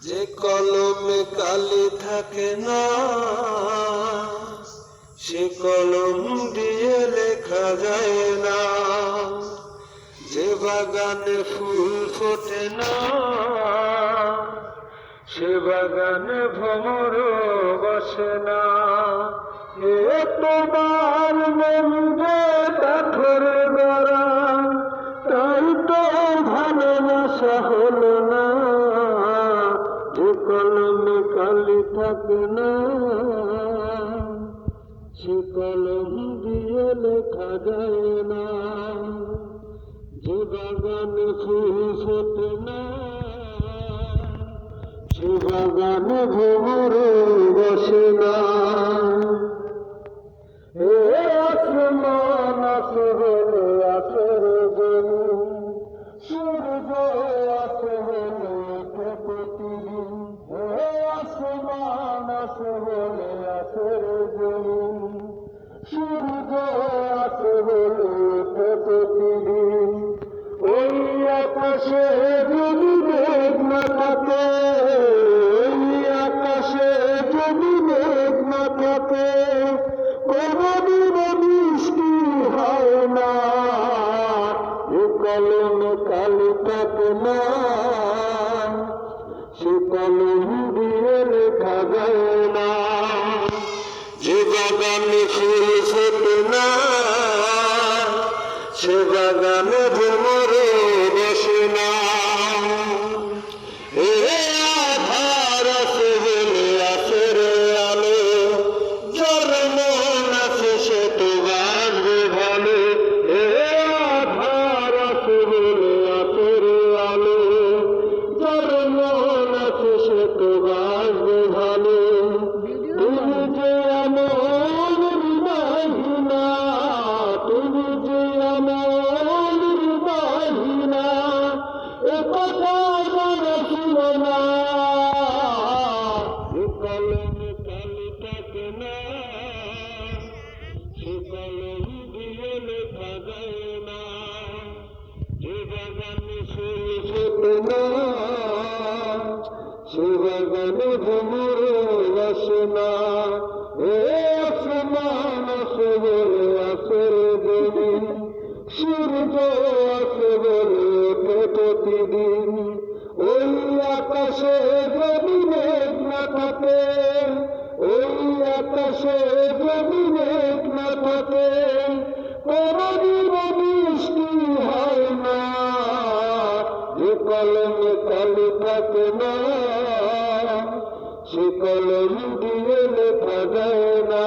যে কলমে কালি থাকে না সে কলম দিয়ে লেখা যায় না, যে বাগানে ফুল ফোটে না সে বাগানে ভ্রমর বসে না। তোমার মনে পাথর গড়া তাই তো ভালোবাসা হলো না, যে কলমে কালি থাকে না সে কলম দিয়ে লেখা যায় না, যে বাগানে ফুল ফোটে না সে বাগানে ভ্রমর বসে না। আসমান আছে হলে আছে জমিন, সূর্য আছে হলে প্রতিদিন। আসমান আছে হলে আছে জমিন, সূর্য আছে হলে প্রতিদিন। ওই আকাশে যদি মেঘ না থাকে, ওই আকাশে যদি মেঘ না থাকে কোনদিন বৃষ্টি হয় না, যে কলমে কালি থাকে না সে কলম দিয়ে লেখা যায় না, যে বাগানে ফুল ফোটে না সে বাগানে ভ্রমর বসে না। আধার আছে বলে আছে রে আলো, যার মন আছে সে তো বাঁচবে ভালো। আধার আছে বলে আছে রে আলো, যার মন আছে সে তো বাঁচবে ভালো। তুমি যে আমার হৃদয়হীনা, তুমি যে আমার হৃদয়হীনা, এ কথা মনে ছিল না, যে কলমে কালি থাকে না সে কলম দিয়ে লেখা যায় না, যে বাগানে ফুল ফোটে না সে বাগানে ভ্রমর বসে না। আসমান আছে বলে আছে জমিন, সূর্য আছে বলে প্রতিদিন। ওই আকাশে যদি মেঘ না থাকে, ওই আকাশে যদি মেঘ না থাকে কোনদিন বৃষ্টি হয় না, যে কলমে কালি থাকে না সে কলম দিয়ে লেখা যায় না।